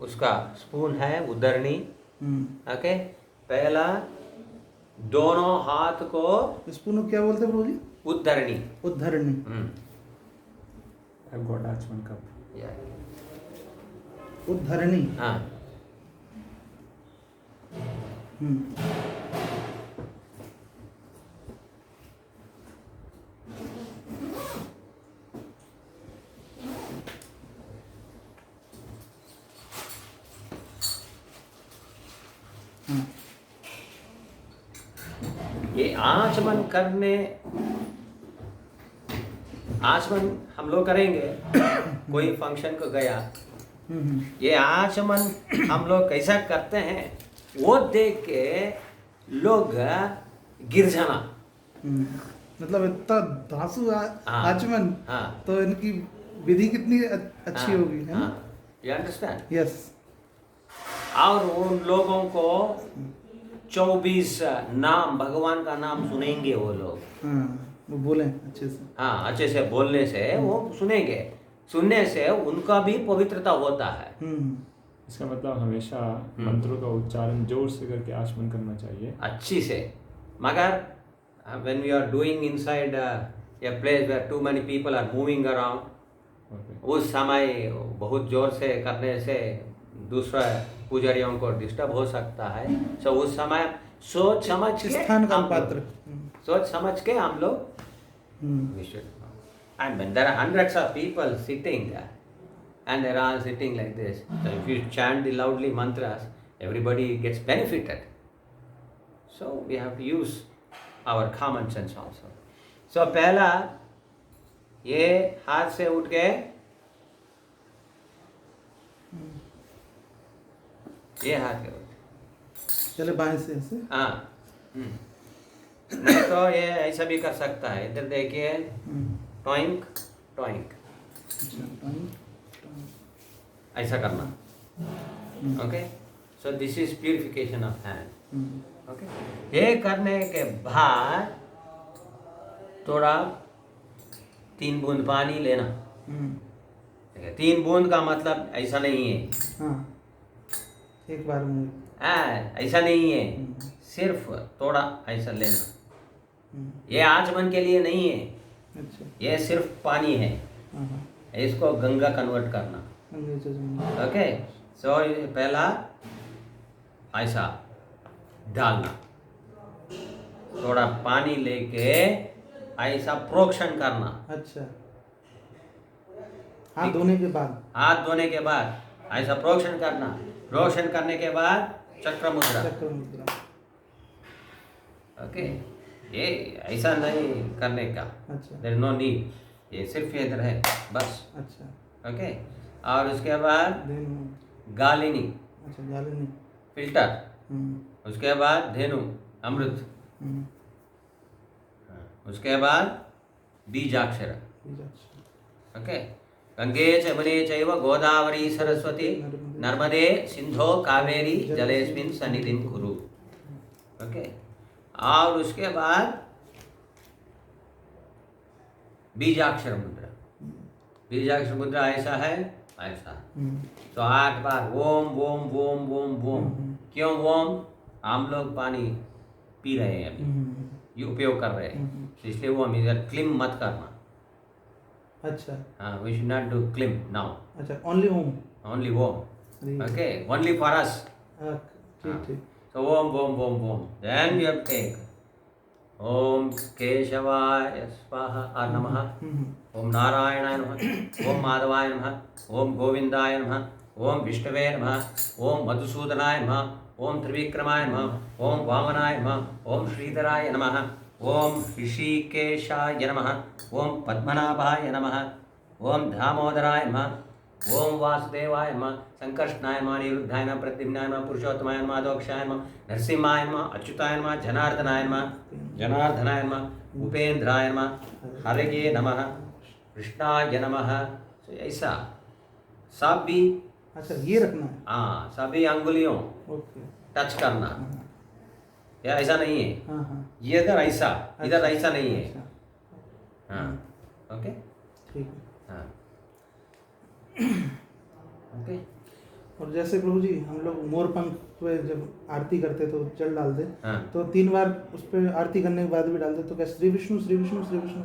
उसका स्पून है उद्धरणी। ओके, पहला दोनों हाथ को स्पून को क्या बोलते हैं प्रभु जी? उद्धरणी। उद्धरणी। I've got Achman cup. उद्धरणी। हाँ, ये आचमन हम लोग करेंगे। कोई फंक्शन को गया, ये आचमन हम लोग कैसा करते हैं वो देख के लोग गिर जाना। मतलब इतना धांसू आचमन। हाँ, तो इनकी विधि कितनी अच्छी होगी, है ना? You understand? यस। और उन लोगों को 24 नाम, भगवान का नाम सुनेंगे वो लोग। वो बोले अच्छे से। हाँ, अच्छे से बोलने से वो सुनेंगे। सुनने से उनका भी पवित्रता होता है। इसका मतलब हमेशा मंत्रों का उच्चारण जोर से करके आचमन करना चाहिए, अच्छी से। मगर when we are doing inside a place where too many people are moving around, उस समय बहुत जोर से करने से दूसरा पुजारियों को डिस्टर्ब हो सकता है। सो उस समय सोच समझ के स्थान का पात्र। सोच समझ के हम लोग we should, and when there are hundreds of people sitting and they're all sitting like this, so if you chant the loudly mantras, everybody gets benefited. So we have to use our common sense also. So पहला ये हाथ से उठ के ये हाथ के उठ, चले बाएं से ऐसे। हाँ, नहीं तो ये ऐसा भी कर सकता है। इधर देखिए, टॉइंक टॉइंक, ऐसा करना। Okay, so this is purification of hand. Okay, ये करने के बाद थोड़ा 3 बूंद पानी लेना। 3 बूंद का मतलब ऐसा नहीं है, हाँ, एक बार में। ऐसा नहीं है, सिर्फ थोड़ा ऐसा लेना। ये आचमन के लिए नहीं है। अच्छा। ये सिर्फ पानी है, इसको गंगा कन्वर्ट करना। ओके, सो पहला ऐसा डालना, थोड़ा पानी लेके ऐसा प्रोक्षण करना। अच्छा, हाथ धोने के बाद। हाथ धोने के बाद ऐसा प्रोक्षण करना। प्रोक्षण करने के बाद चक्र मुद्रा। चक्र मुद्रा। ओके, ये ऐसा नहीं करने का। अच्छा। देयर नो नीड, ये सिर्फ इधर है बस। अच्छा। ओके, और उसके बाद गालिनी। अच्छा, गालिनी फिल्टर। उसके बाद धेनु अमृत। उसके बाद बीजाक्षर। ओके, गंगे चमने चैव गोदावरी सरस्वती नर्मदे सिंधो कावेरी जलेस्मिन् सन्निधिं कुरु। ओके, और उसके बाद बीजाक्षर मुद्रा। बीजाक्षर मुद्रा ऐसा है, ऐसा। तो 8 बार ओम ओम ओम ओम ओम। क्यों ओम? हम लोग पानी पी रहे हैं अभी, ये उपयोग कर रहे हैं, इसलिए वो हम इधर क्लिम मत करना। अच्छा। हाँ, we should not do clim now. अच्छा, only Om. Only Om. Okay, only for us. ठीक। So Om, Om, Om, Om. Then we have to take Om Keshavaya Swaha or Namaha. Om Narayana Namaha. Om Madhavaya Namaha. Om Govindaya Namaha. Om Vishnave Namaha. Om Madhusudanaya Namaha. Om Trivikramaya Namaha. Om Vamanaya Namaha. Om Sridharaya Namaha. ओम ऋषिकेशाय नमः। ओम पद्मनाभाय नमः। ओम दामोदराय नमः। ओम वासुदेवाय नमः। संकर्षणाय नमः। निरुद्धाय नमः। प्रद्युम्नाय नमः। पुरुषोत्तमाय नमः। अधोक्षाय नमः। नरसिंहाय नमः। अच्युताय नमः। जनार्दनाय नमः। जनार्दनाय नमः। उपेन्द्राय नमः। हरये नमः। कृष्णाय नमः। ऐसा सब भी। अच्छा, ये रखना है। हाँ, सभी अंगुलियों टच करना। या ऐसा नहीं है, ये इधर ऐसा, इधर ऐसा नहीं है। हाँ, ओके, ठीक है। हाँ, ओके। और जैसे प्रभु जी हम लोग मोर पंख पे जब आरती करते तो जल डालते, हाँ। तो 3 बार उस पे आरती करने के बाद भी डालते, तो क्या श्री विष्णु श्री विष्णु श्री विष्णु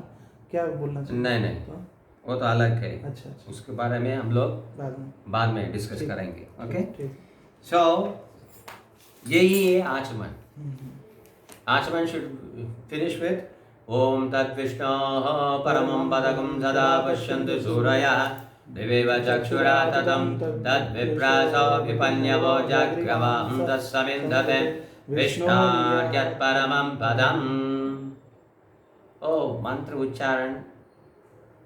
क्या बोलना चाहिए? नहीं नहीं, तो वो तो अलग है। अच्छा अच्छा, उसके बारे में हम लोग बाद में डिस्कस ठीक। करेंगे। ओके, ठीक। सो यही है आचमन। आचमन शुड फिनिश विथ ओम तद्विष्णोः परमं पदकं सदा पश्यन्तु सूरयः दिवेव चक्षुरा ततं तद्विप्रासो विपन्यवो जग्रवां तत्समिन्धते विष्णोर्यत्परमं पदम्। ओ मंत्र उच्चारण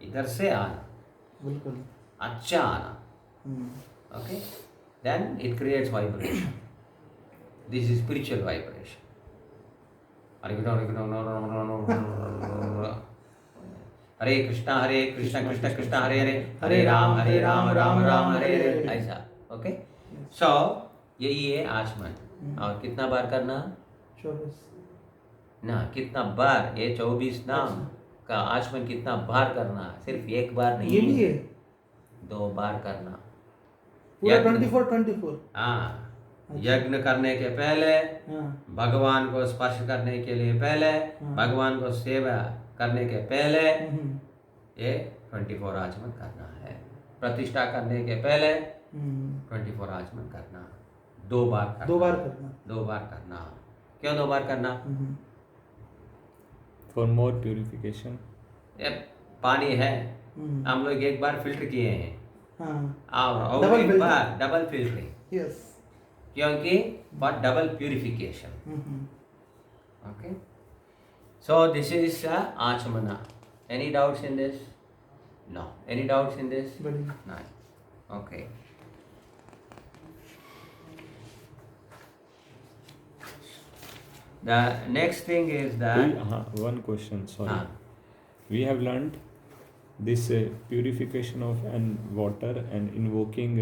इधर से आना, बिल्कुल अच्छा आना। Okay, then it creates vibration. This is spiritual vibration. Hare Krishna Krishna Krishna Hare Hare, Hare Ram Ram Ram Hare Hare, ऐसा। ओके, सो यही है आचमन। और कितना बार करना? 24 ना, कितना बार? ये 24 नाम का आचमन कितना बार करना? सिर्फ एक बार नहीं, ये भी है 2 बार करना। पूरा यज्ञ- 24। हाँ, यज्ञ करने के पहले, हाँ भगवान को स्पर्श करने के लिए पहले, भगवान को सेवा करने के पहले ये 24 आचमन करना है। प्रतिष्ठा करने के पहले 24 आचमन करना। 2 बार करना। 2 बार करना। 2 बार करना। क्यों 2 बार करना? For more purification. ये पानी है, हम लोग एक बार फिल्टर किए हैं, हाँ और Double एक filter. बार डबल फिल्टरिंग, यस क्योंकि for double purification. Okay, so this is आचमना। Any doubts in this? No, any doubts in this? बढ़िया। नहीं। Okay, the next thing is that one question, sorry. हाँ, We have learned this purification of and water and invoking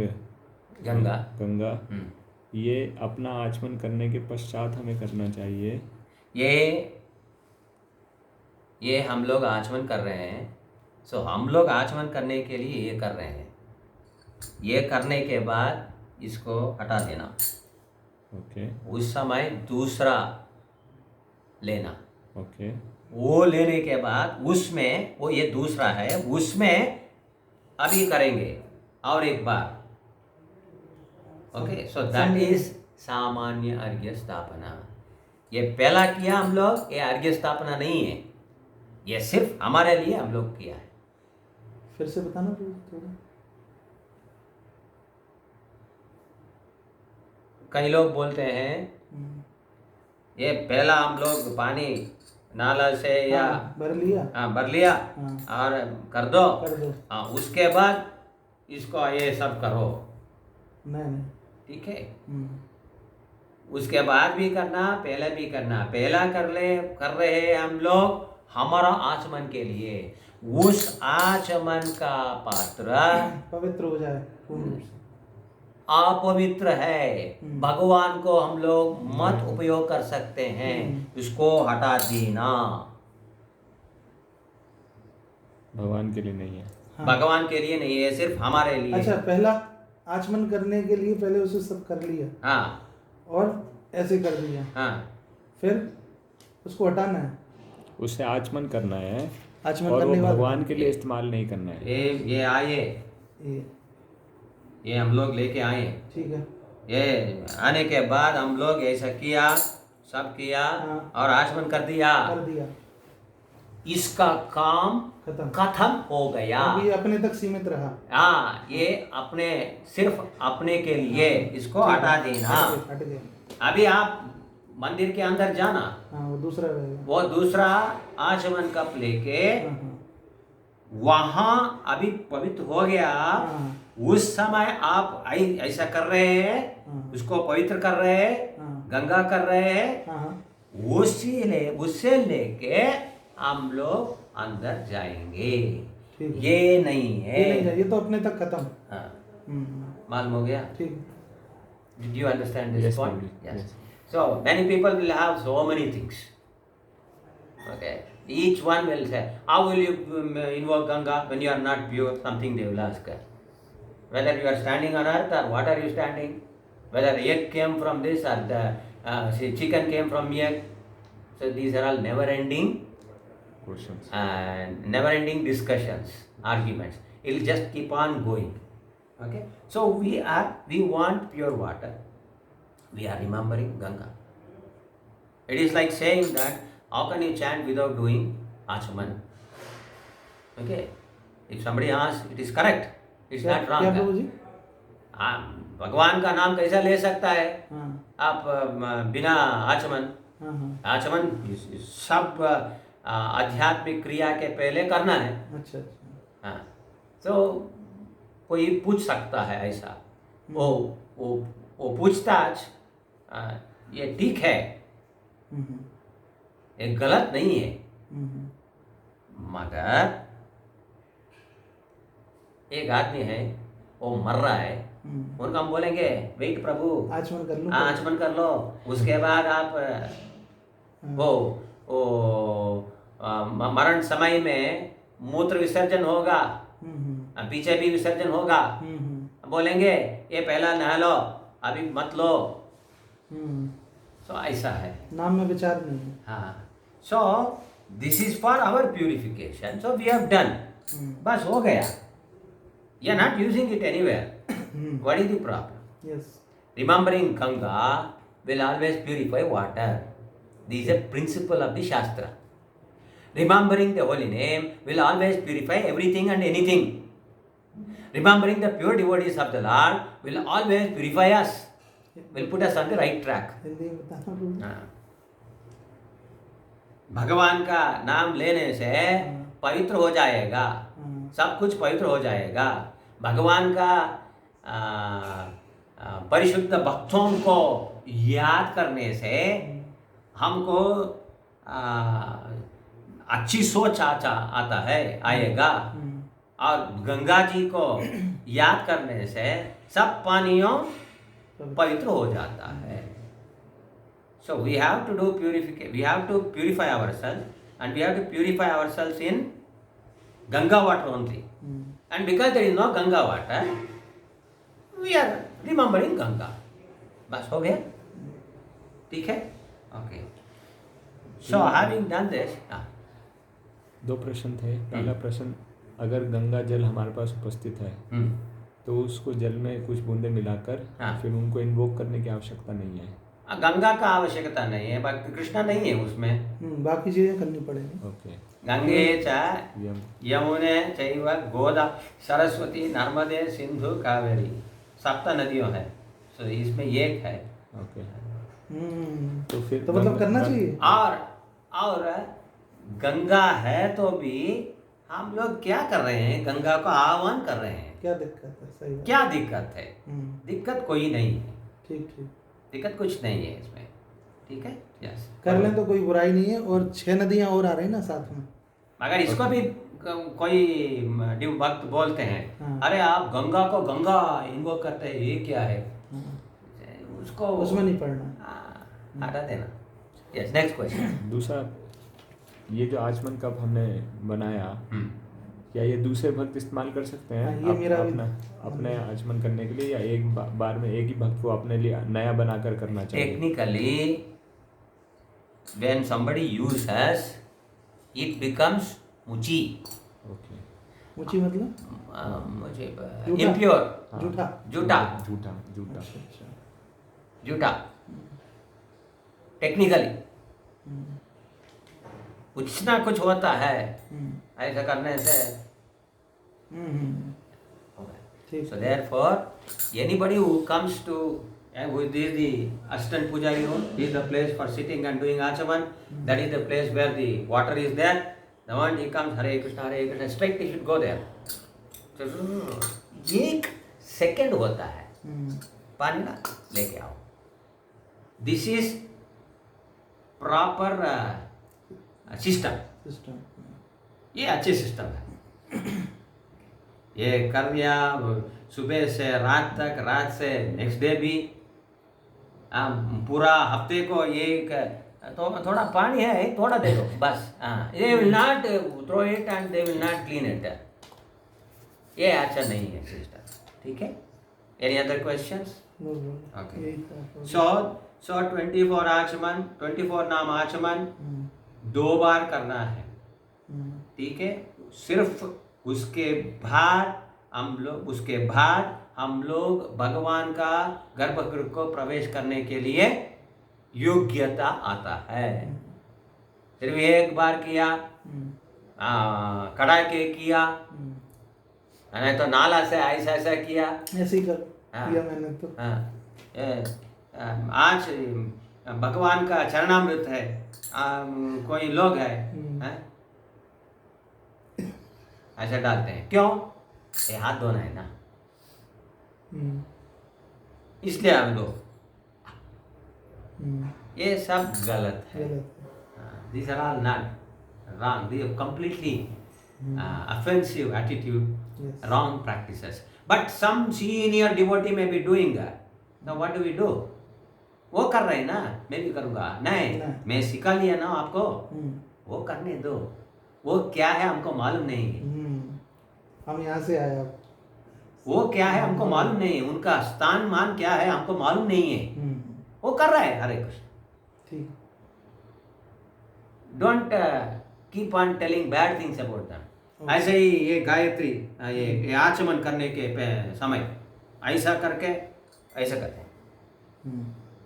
Ganga. Ganga, ये अपना आचमन करने के पश्चात हमें करना चाहिए। ये हम लोग आचमन कर रहे हैं, सो हम लोग आचमन करने के लिए ये कर रहे हैं। ये करने के बाद इसको हटा देना। ओके उस समय दूसरा लेना। ओके वो लेने के बाद उसमें, वो ये दूसरा है, उसमें अभी करेंगे और एक बार। ओके, सो दैट इज सामान्य अर्घ्य स्थापना। ये पहला किया हम लोग, ये अर्घ्य स्थापना नहीं है, ये सिर्फ हमारे लिए हम लोग किया है। फिर से बताना थोड़ा। कई लोग बोलते हैं ये पहला हम लोग पानी नाला से या भर लिया, भर लिया और कर दो, उसके बाद इसको ये सब करो। नहीं ठीक है, उसके बाद भी करना, पहले भी करना। पहला कर रहे हैं हम लोग हमारा आचमन के लिए। उस आचमन का पात्र पवित्र हो जाए पूर्ण रूप से। अपवित्र है, भगवान को हम लोग मत उपयोग कर सकते हैं, इसको हटा देना। भगवान के लिए नहीं है। हाँ। भगवान के लिए नहीं है, सिर्फ हमारे लिए। अच्छा, पहला आचमन करने के लिए पहले उसे सब कर लिया, हाँ, और ऐसे कर दिया, हाँ, फिर उसको हटाना है, उसे आचमन करना है, आचमन और वो करने के बाद भगवान के लिए इस्तेमाल नहीं करना है। ये आए, ये हम लोग लेके आए। ठीक है, ये आने के बाद हम लोग ऐसा किया, सब किया, और आचमन कर दिया। इसका काम खत्म हो गया। अभी अपने तक सीमित रहा। हाँ, ये अपने, सिर्फ अपने के लिए इसको हटा देना। हट गया। अभी आप मंदिर के अंदर जाना, वो दूसरा रहेगा। वो दूसरा आचमन कप लेके वहां अभी पवित्र हो गया। उस समय आप ऐसा कर रहे हैं, उसको पवित्र कर रहे हैं, गंगा कर रहे हैं, उससे लेके हम लोग अंदर जाएंगे। ये नहीं है, ये तो अपने तक खत्म। हाँ, मालूम हो गया? ठीक। Did you understand this Yes, point? probably. Yes. So many people will have so many things. Okay, each one will say, how will you invoke Ganga when you are not pure? Something they will ask. whether you are standing on earth or what are you standing, whether egg came from this or the chicken came from egg. So these are all never-ending Questions. never-ending discussions, arguments. It will just keep on going. Okay. So we want pure water. We are remembering Ganga. It is like saying that how can you chant without doing Achaman? Okay. If somebody asks, it is correct. It's not wrong. क्या प्रभु जी? भगवान का नाम कैसा ले सकता है हाँ आप बिना आचमन? हाँ हाँ आचमन सब आध्यात्मिक क्रिया के पहले करना है. अच्छा अच्छा हाँ. तो कोई पूछ सकता है ऐसा. वो पूछताछ ये ठीक है, ये गलत नहीं है. मगर एक आदमी है वो मर रहा है, उनको हम बोलेंगे वेट प्रभु आचमन कर लो. आचमन कर लो, उसके बाद आप वो मरण समय में मूत्र विसर्जन होगा, पीछे भी विसर्जन होगा, बोलेंगे ये पहला नहा लो अभी मत लो. सो ऐसा है, नाम में विचार नहीं है. हाँ. So this is for our purification. So we have done, बस हो गया. You are not using it anywhere. What is the problem? Yes. Remembering Ganga will always purify water. This is a principle of the Shastra. Remembering the holy name will always purify everything and anything. Remembering the pure devotees of the Lord will always purify us, will put us on the right track. Hindi में बताना प्रभु. हाँ. भगवान का नाम लेने से पवित्र हो जाएगा, सब कुछ पवित्र हो जाएगा. भगवान का परिशुद्ध भक्तों को याद करने से हमको अच्छी सोच आता है, आएगा. और गंगा जी को याद करने से सब पानियों पवित्र हो जाता है. So we have to do purification. We have to purify ourselves, and we have to purify ourselves in Ganga water only. And because there is no Ganga water, we are remembering Ganga. बस हो गया, ठीक है? Okay. So having done this, दो प्रश्न थे. पहला प्रश्न, अगर गंगा जल हमारे पास उपस्थित है तो उसको जल में कुछ बूंदे मिलाकर फिर उनको इन्वोक करने की आवश्यकता नहीं है. गंगा का आवश्यकता नहीं है, बाकी कृष्णा नहीं है उसमें. बाकी चीजें करनी पड़ेगी. ओके. गंगे च यमुने चैव गोदा सरस्वती नर्मदे सिंधु कावेरी, 7 नदियों है. सो इसमें एक है. ओके. तो फिर तो मतलब करना चाहिए. और गंगा है तो भी हम लोग क्या कर रहे हैं? गंगा को आह्वान कर रहे हैं. क्या दिक्कत है? सही बात. क्या दिक्कत है? दिक्कत कोई नहीं है. ठीक ठीक. दिक्कत कुछ नहीं है इसमें. ठीक है. यस, कर लें तो कोई बुराई नहीं है. और 6 नदियां और आ रही ना साथ में. अगर इसको भी कोई भक्त बोलते हैं, हाँ. अरे आप गंगा को गंगा इन्वोक करते हैं, ये क्या है? उसको उसमें नहीं पढ़ना. हटा देना. Yes, next question. दूसरा, ये जो आचमन कप हमने बनाया, क्या ये दूसरे भक्त इस्तेमाल कर सकते हैं? ये मेरा अपने आचमन करने के लिए, या एक बार में एक ही भक्त को अपने लिए नया बनाकर करना चाहिए? Technically when somebody uses, it becomes muchi. Okay. मुची मतलब मुझे जूठा. impure. जूठा. जूठा. जूठा. टेक्निकली कुछ ना कुछ होता है ऐसा करने से. So therefore, anybody who comes to who is the assistant pujari room, this is the place for sitting and doing achaman. That is the place where the water is there. The moment he comes, Hare Krishna, straight he should go there. So 1 second होता है, पानी ना लेके आओ. This is proper system. ये अच्छे system है. ये कर दिया सुबह से रात तक, रात से नेक्स्ट डे भी, पूरा हफ्ते को ये तो थोड़ा पानी है थोड़ा दे दो बस. they will not throw it and they will not clean it. ये अच्छा नहीं है सिस्टम. ठीक है? Any other questions? No no Okay. यही था। सो 24 आचमन, 24 नाम आचमन 2 बार करना है, ठीक है? सिर्फ उसके बाद हम लोग भगवान का गर्भगृह को प्रवेश करने के लिए योग्यता आता है। सिर्फ एक बार किया, कड़ा के किया, नहीं तो नाला से ऐसा ऐसा किया, ऐसे ही हाँ। किया मैंने तो। आज भगवान का चरणामृत है, कोई लोग है, हैं? ऐसा डालते हैं, क्यों? ये हाथ धोना है ना, इसलिए हम लोग, ये सब गलत है। These are all not wrong. They are completely offensive attitude, Yes. wrong practices. But some senior devotee may be doing that. Now what do we do? वो कर रहे हैं ना, मैं भी करूँगा। नहीं, मैं सिखा लिया ना आपको, वो करने दो। वो क्या है हमको मालूम नहीं है। हम यहाँ से आए अब। वो क्या है हमको मालूम नहीं है, उनका स्थान मान क्या है हमको मालूम नहीं है। वो कर रहा है, हरे कृष्ण। ठीक। Don't keep on telling bad things about them. ऐसे ही ये गायत्री, ये आचमन करने के समय ऐसा करके ऐसा करते हैं,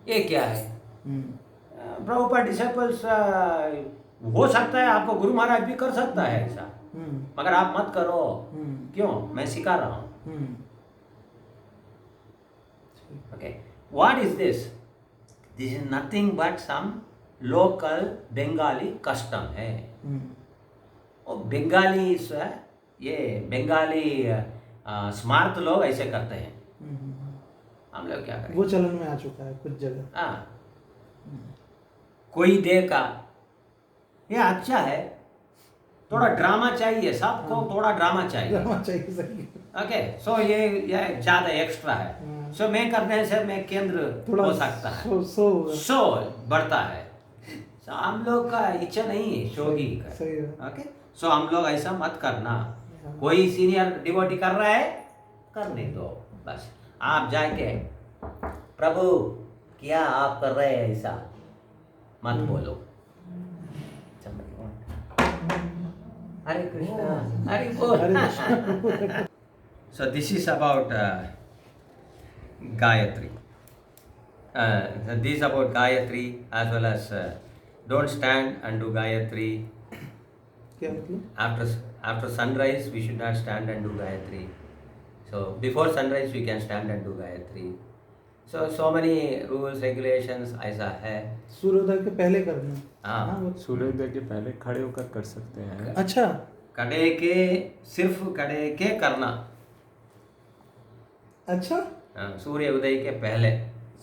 ये क्या है? प्रभुपाद डिसाइपल्स हो सकता है, आपको गुरु महाराज भी कर सकता है ऐसा, मगर आप मत करो। क्यों? मैं सिखा रहा हूँ। Okay, what is this? This is nothing but some local Bengali custom है। और बंगाली ये बंगाली स्मार्ट लोग ऐसे करते हैं। हम लोग क्या करें? वो चलन में आ चुका है कुछ जगह। हाँ, कोई देखा, ये अच्छा है, थोड़ा ड्रामा चाहिए सबको, थोड़ा ड्रामा चाहिए। ड्रामा चाहिए, सही। ओके, सो ये ज्यादा एक्स्ट्रा है, सो मैं करने से मैं केंद्र हो सकता है, सो बढ़ता है। सो हम लोग का इच्छा नहीं है शोगी का। सही है। ओके, सो हम लोग ऐसा मत करना। कोई सीनियर डिवोटी कर रहा है, करने दो बस। आप जाके प्रभु क्या आप कर रहे हैं ऐसा मत बोलो। हरे कृष्णा, हरे बोल। So this is about Gayatri. This is about Gayatri as well as don't stand and do Gayatri. क्या मतलब? After sunrise we should not stand and do Gayatri. So before sunrise we can stand and do Gayatri. So many rules regulations ऐसा है। सूर्योदय के पहले करना। हाँ, सूर्योदय के पहले खड़े होकर कर सकते हैं। अच्छा, सिर्फ खड़े के करना। अच्छा, सूर्य उदय के पहले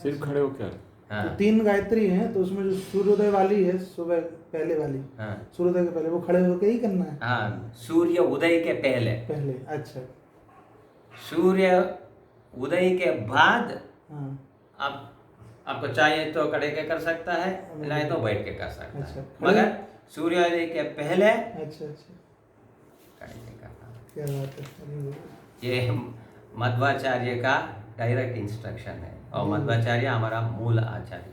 सिर्फ खड़े होकर। हाँ, तो 3 गायत्री हैं, तो उसमें जो सूर्योदय वाली है, सुबह पहले वाली, हाँ, सूर्योदय के पहले वो खड़े होकर ही करना है। हाँ, सूर्य उदय के पहले। अच्छा। सूर्य उदय के बाद हाँ, आपको चाहिए तो खड़े के कर सकता है, नहीं तो बैठ के कर सकता है, अच्छा। मगर सूर्योदय के पहले अच्छा। खड़े के करना। क्या बात है। ये मध्वाचार्य का डायरेक्ट इंस्ट्रक्शन है, और मध्वाचार्य हमारा मूल आचार्य है।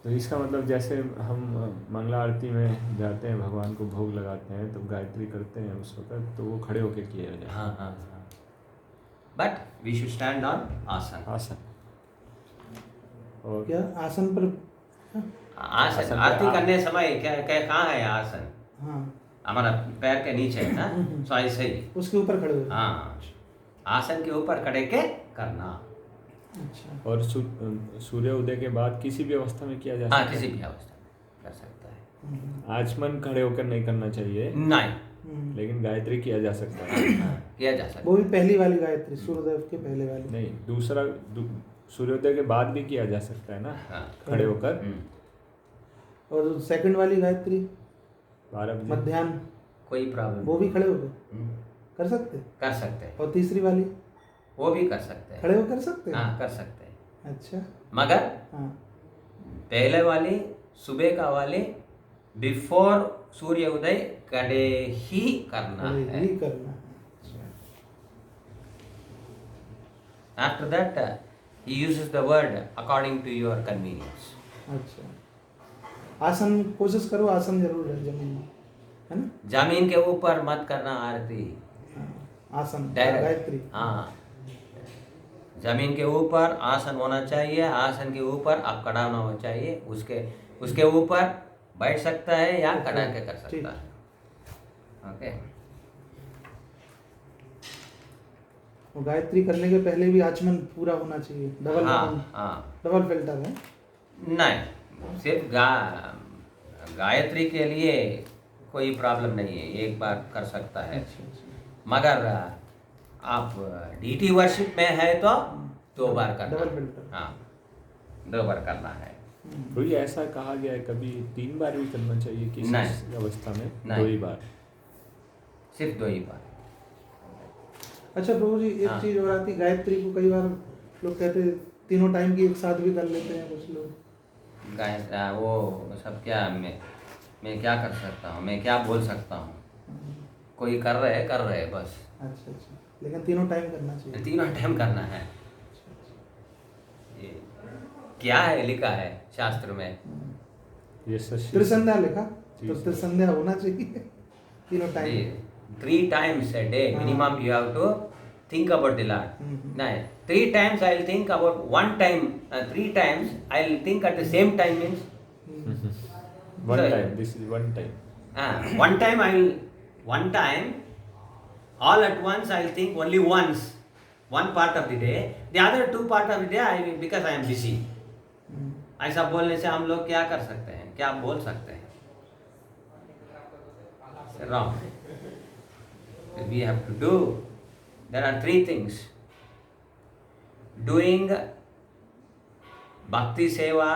तो इसका मतलब जैसे हम मंगला आरती में जाते हैं, भगवान को भोग लगाते हैं, तो गायत्री करते हैं उस वक्त, तो वो खड़े होकर किया जाए। हाँ। But we should stand on आसन। और क्या आसन पर? आसन आरती करने समय क्या कहाँ है आसन? हाँ, हमारा पैर के नीचे है ना, सो ऐसे ही उसके ऊपर खड़े हो। हाँ, आसन के ऊपर खड़े के करना। अच्छा। और सूर्य उदय के बाद किसी भी अवस्था में किया जा सकता हाँ, है? किसी भी अवस्था में कर सकता है। आचमन खड़े होकर नहीं करना चाहिए, नहीं, लेकिन गायत्री किया जा सकता है। किया जा सकता वो भी पहली वाली गायत्री, सूर्योदय के पहले वाली। नहीं, दूसरा सूर्योदय के बाद भी किया जा सकता है ना, हाँ। खड़े होकर। और सेकंड वाली गायत्री 12 बजे मध्याह्न, कोई प्रॉब्लम वो भी खड़े होकर कर सकते? कर सकते हैं। और तीसरी वाली वो भी कर सकते हैं, खड़े होकर कर सकते? हाँ, कर सकते हैं। अच्छा। मगर हाँ, पहले वाली सुबह का वाली बिफोर सूर्य उदय खड़े ही करना है। ही करना है। After that, he uses the word according to your convenience. अच्छा, आसन कोशिश करो, आसन जरूर है जमीन में, है ना? जमीन के ऊपर मत करना आरती, हाँ, आसन डायरेक्ट। गायत्री। हाँ, जमीन के ऊपर आसन होना चाहिए, आसन के ऊपर आप खड़ा होना चाहिए, उसके ऊपर बैठ सकता है या खड़ा के कर सकता है। ओके। वो गायत्री करने के पहले भी आचमन पूरा होना चाहिए, डबल डबल फिल्टर है? नहीं, सिर्फ गायत्री के लिए कोई प्रॉब्लम नहीं है, एक बार कर सकता है। मगर आप डीटी वर्शिप में है तो 2 बार करना। Double filter. हाँ, 2 बार करना है। तो ये ऐसा कहा गया है कभी 3 बार भी करना चाहिए किसी नहीं। अवस्था में? नहीं। 2 ही बार, सिर्फ 2 ही बार। अच्छा प्रभु जी, एक चीज और आती, गायत्री को कई बार लोग कहते हैं तीनों टाइम की एक साथ भी कर लेते हैं कुछ लोग। वो सब क्या, मैं क्या कर सकता हूँ, मैं क्या बोल सकता हूँ? कोई कर रहे बस। अच्छा, लेकिन तीनों टाइम करना चाहिए। तीनों टाइम करना है। ये क्या है लिखा है शास्त्र में? ये त्रिसंध्या लिखा, तो त्रिसंध्या होना चाहिए तीनों time. 3 times a day minimum you have to think about the Lord. No, 3 times I will think about one time. 3 times I will think at the same time means. One time. This is one time. One time, all at once I will think only once. One part of the day. The other 2 part of the day because I am busy. ऐसा बोलने से हम लोग क्या कर सकते हैं, क्या बोल सकते हैं? Wrong. We have to do. There are 3 things. Doing भक्ति सेवा,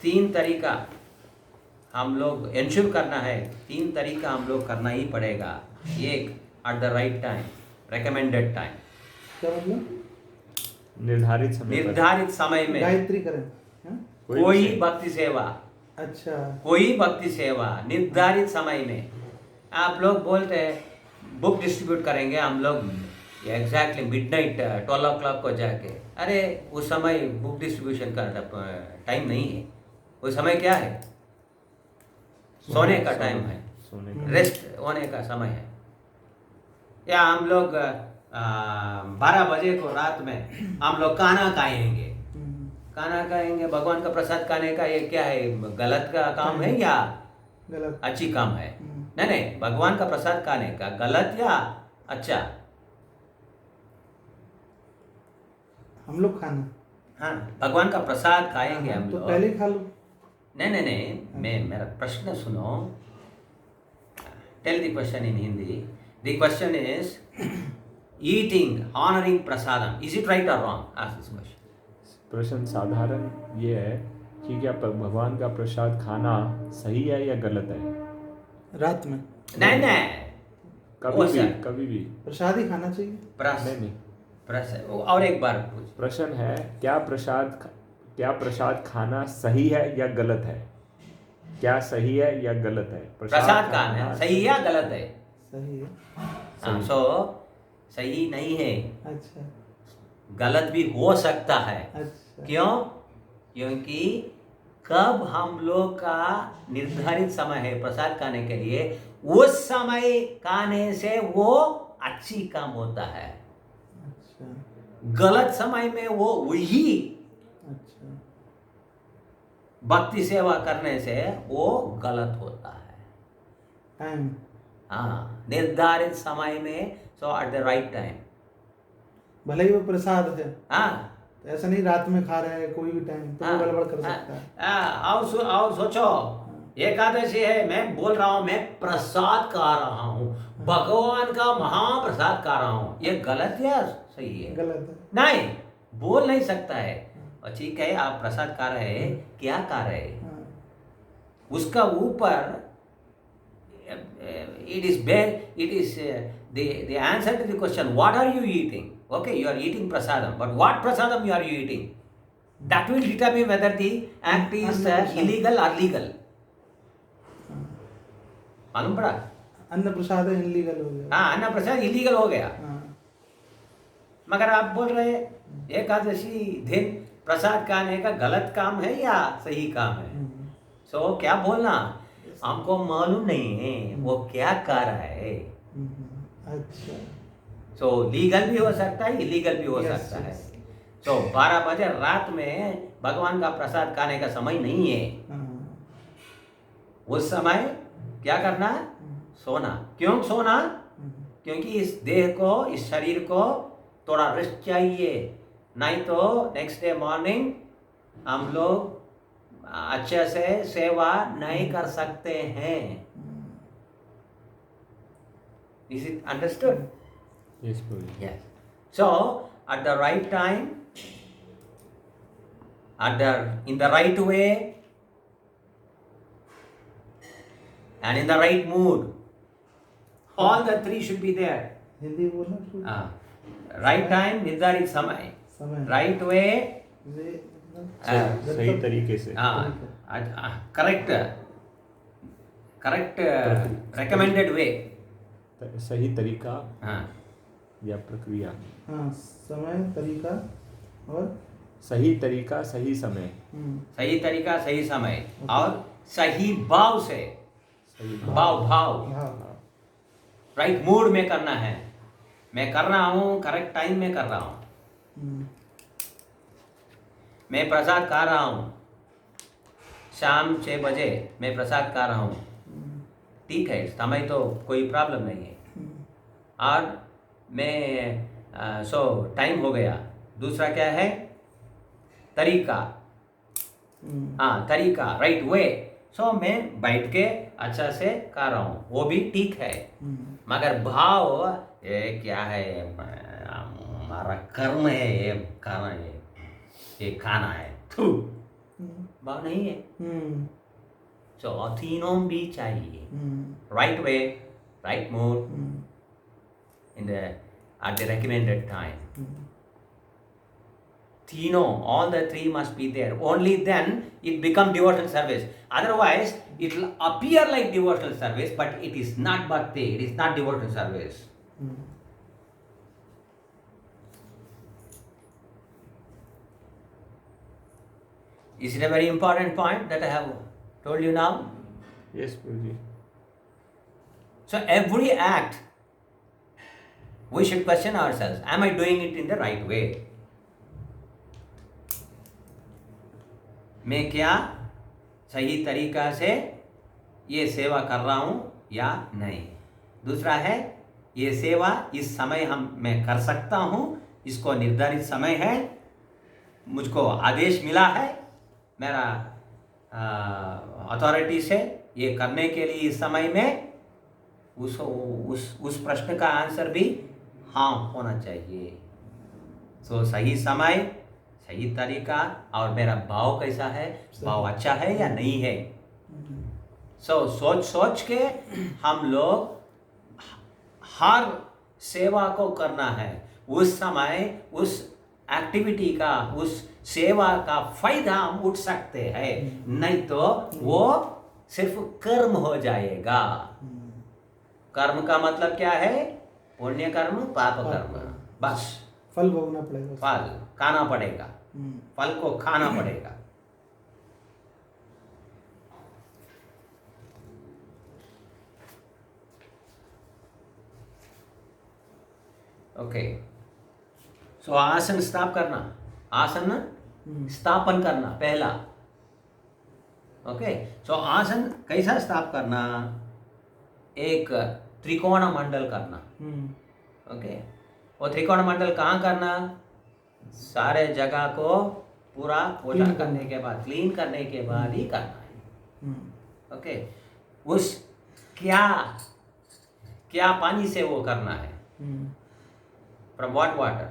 3 तरीका हम लोग इंश्योर करना है, 3 तरीका हम लोग करना ही पड़ेगा। एक, at the right time, recommended time. क्या मतलब? निर्धारित समय में गायत्री करें, कोई भक्ति सेवा। अच्छा, कोई भक्ति सेवा निर्धारित समय में। आप लोग बोलते हैं बुक डिस्ट्रीब्यूट करेंगे हम लोग एग्जैक्टली मिडनाइट 12 o'clock को जाके। अरे उस समय बुक डिस्ट्रीब्यूशन का टाइम नहीं है। उस समय क्या है? सोने का टाइम है, रेस्ट होने का समय है। या हम लोग 12 बजे को रात में हम लोग खाना खाएंगे, भगवान का प्रसाद खाने का ये क्या है? गलत का काम है या गलत अच्छी काम है? नहीं, भगवान का प्रसाद खाने का गलत या अच्छा? हम लोग खाना, हाँ, भगवान का प्रसाद खाएंगे हम तो लोग। पहले खा लो। नहीं, मेरा प्रश्न सुनो। Tell the question in Hindi. The question is eating, honoring prasadam, is it right और रॉन्ग? Ask this question. प्रश्न साधारण ये है कि क्या भगवान का प्रसाद खाना सही है या गलत है? रात में नहीं, कभी भी प्रसाद ही खाना चाहिए। नहीं, और एक बार प्रश्न है क्या प्रसाद खाना सही है या गलत है? क्या सही है या गलत है? प्रसाद खाना सही या गलत है? सही है। सही नहीं है। अच्छा, गलत भी हो सकता है। अच्छा। क्यों? क्योंकि कब हम लोग का निर्धारित समय है प्रसाद खाने के लिए, उस समय खाने से वो अच्छी काम होता है। अच्छा, गलत समय में वो वही अच्छा, भक्ति सेवा करने से वो गलत होता है। टाइम, हाँ, निर्धारित समय में, सो एट द राइट टाइम। भले ही वो प्रसाद है, हाँ, ऐसा नहीं रात में खा रहे हैं कोई भी टाइम, तो वो गड़बड़ कर सकता है। और सोचो, एकादशी है, मैं बोल रहा हूँ मैं प्रसाद खा रहा हूँ, भगवान का महाप्रसाद खा रहा हूँ, ये गलत या सही है? गलत है। नहीं, बोल नहीं सकता है। और ठीक है, आप प्रसाद खा रहे हैं, क्या खा रहे हैं? उसका ऊपर it is the answer to the question, what are you eating? Okay, you are eating prasadam, but what prasadam you are eating? That will determine whether the act is illegal or legal. मालूम पड़ा? अन्न प्रसाद illegal हो गया। हाँ, अन्न प्रसाद illegal हो गया। मगर आप बोल रहे एकादशी दिन प्रसाद खाने का गलत काम है या सही काम है? सो क्या बोलना, हमको मालूम नहीं है वो क्या कर रहा है। अच्छा। सो लीगल भी हो सकता है, इलीगल भी हो Yes, सकता है। yes. सो 12 बजे रात में भगवान का प्रसाद खाने का समय नहीं है। उस समय क्या करना? सोना। क्यों सोना? क्योंकि इस देह को, इस शरीर को थोड़ा रेस्ट चाहिए, नहीं तो नेक्स्ट डे मॉर्निंग हम लोग अच्छे से सेवा नहीं कर सकते हैं। Is it understood? Yes, Prabhuji. Yes. So at the right time, in the right way, and in the right mood, all the three should be there. Hindi बोलना। Right time, निर्धारित समय, right way, सही तरीके से, correct recommended way, सही तरीका हाँ, या प्रक्रिया। हाँ, समय, तरीका और सही तरीका, सही समय। सही तरीका, सही समय और सही भाव से, भाव राइट मूड में करना है। मैं कर रहा हूँ, करेक्ट टाइम में कर रहा हूँ। मैं प्रसाद खा रहा हूँ, शाम 6 बजे मैं प्रसाद खा रहा हूँ, ठीक है, समय तो कोई प्रॉब्लम नहीं है। और मैं टाइम हो गया। दूसरा क्या है? तरीका, हाँ, तरीका, राइट वे। मैं बैठ के अच्छा से खा रहा हूँ, वो भी ठीक है। मगर भाव ये क्या है? हमारा कर्म है, ये खाना है, ये खाना है, थू, भाव नहीं है। तीनों भी चाहिए, right way, right mood, at the recommended time. Tino, all the three must be there. Only then it becomes devotional service. Otherwise, it will appear like devotional service, but it is not bhakti. It is not devotional service. Is it a very important point that I have told you now? Yes, Guruji. So every act, we should question ourselves, am I doing it in the right way? मैं क्या सही तरीका से ये सेवा कर रहा हूँ या नहीं? दूसरा है, ये सेवा इस समय मैं कर सकता हूँ, इसको निर्धारित समय है, मुझको आदेश मिला है मेरा अथॉरिटी से ये करने के लिए इस समय में, उस प्रश्न का आंसर भी हाँ होना चाहिए। सही समय, सही तरीका, और मेरा भाव कैसा है, भाव अच्छा है या नहीं है। सोच के हम लोग हर सेवा को करना है। उस समय उस एक्टिविटी का, उस सेवा का फायदा हम उठ सकते हैं, नहीं तो वो सिर्फ कर्म हो जाएगा। कर्म का मतलब क्या है? पुण्य कर्म, पाप कर्म, बस फल भोगना पड़ेगा, फल खाना पड़ेगा, फल को खाना पड़ेगा। ओके, आसन स्थापन करना, आसन स्थापन करना पहला। ओके, आसन कैसा स्थापन करना? एक त्रिकोण मंडल करना। ओके, वो त्रिकोण मंडल कहाँ करना? सारे जगह को पूरा पोछा करने के बाद, क्लीन करने के बाद ही करना है। ओके, उस क्या पानी से वो करना है? From what water?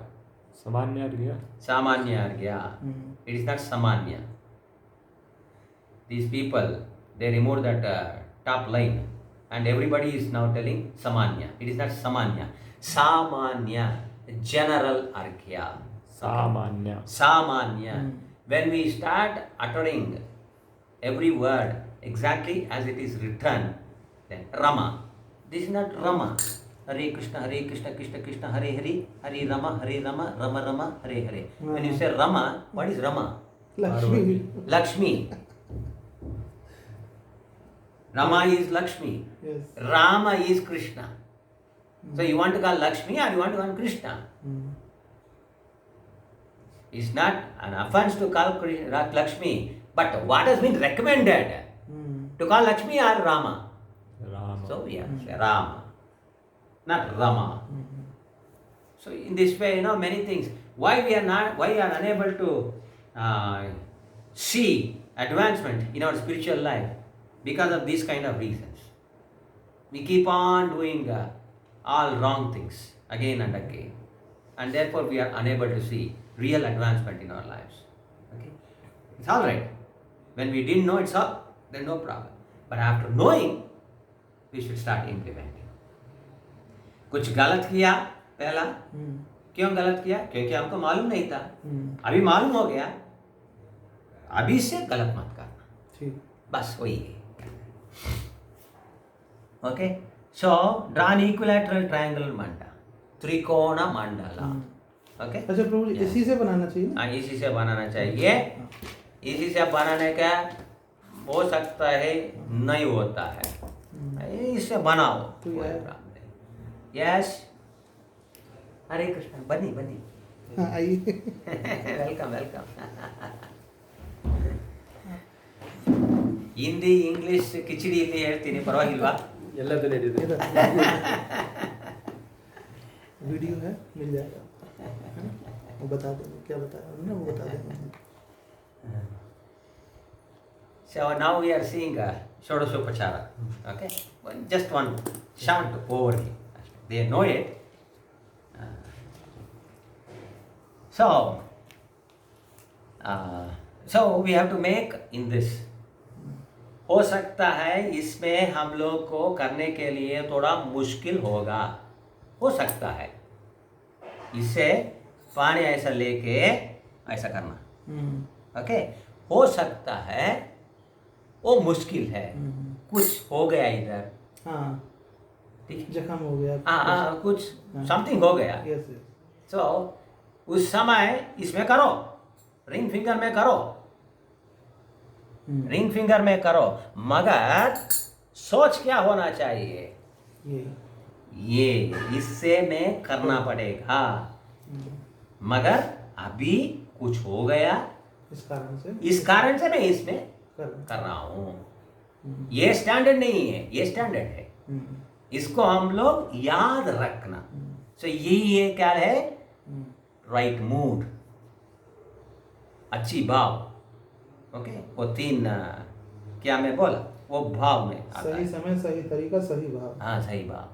सामान्य अर्घ्य। सामान्य अर्घ्य। इट इज नॉट सामान्य। These people, they removed that top line and everybody is now telling Samanya. It is not Samanya. Samanya, general arghya. Samanya. Samanya. When we start uttering every word exactly as it is written, then Rama. This is not Rama. Hare Krishna, Krishna Krishna, Hare Hare, Hare Rama, Rama Rama, Hare Hare. When you say Rama, what is Rama? Lakshmi. Lakshmi. Rama is Lakshmi. Yes. Rama is Krishna. So you want to call Lakshmi or you want to call Krishna? It's not an offense to call Lakshmi, but what has been recommended? To call Lakshmi or Rama? Rama. So yes, Rama, not Rama. So in this way, many things. Why we are unable to see advancement in our spiritual life? Because of these kind of reasons. We keep on doing all wrong things again and again, and therefore we are unable to see real advancement in our lives. Okay, it's all right. When we didn't know, it's all, then no problem. But after knowing, we should start implementing. कुछ गलत किया पहला, क्यों गलत किया? क्योंकि हमको मालूम नहीं था. अभी मालूम हो गया, अभी से गलत मत करना. बस वही है. Okay, so draw an equilateral triangle mandala, त्रिकोण मंडला. ओके, अच्छा प्रभु जी, इसी से बनाना चाहिए? हाँ, इसी से बनाना चाहिए. इसी से बनाने का हो सकता है नहीं होता है, इससे बनाओ, कोई प्रॉब्लम नहीं. यस, हरे कृष्ण. बनी. हाँ, आइए. वेलकम. ಹಿಂದಿ ಇಂಗ್ಲಿಷ್ ಕಿಚಡಿ ಇಲ್ಲಿ ಹೇಳ್ತೀನಿ, ಪರವಾಗಿಲ್ವಾ? ಎಲ್ಲದೂ ನಡೀತದೆ. वीडियो है, मिल जाएगा. वो बता देंगे क्या बताया ना, वो बता देंगे. So now we are seeing Shodashopachara. Okay, just one short overview. They know it. So we have to make in this. हो सकता है इसमें हम लोग को करने के लिए थोड़ा मुश्किल होगा, हो सकता है. इससे पानी ऐसा लेके ऐसा करना. ओके, हो सकता है वो मुश्किल है, कुछ हो गया इधर. हाँ, ठीक, जख्म हो गया. हाँ, कुछ समथिंग हो गया. यस. सो उस समय इसमें करो, रिंग फिंगर में करो, रिंग फिंगर में करो, मगर सोच क्या होना चाहिए? ये इससे में करना पड़ेगा, मगर अभी कुछ हो गया, इस कारण से मैं इसमें कर रहा हूँ. ये स्टैंडर्ड नहीं है, ये स्टैंडर्ड है. इसको हम लोग याद रखना. सो ये क्या है? राइट मूड, अच्छी भाव. ओके, वो तीन क्या मैं बोला, वो भाव में आता है. सही समय, सही तरीका, सही भाव. हाँ, सही भाव.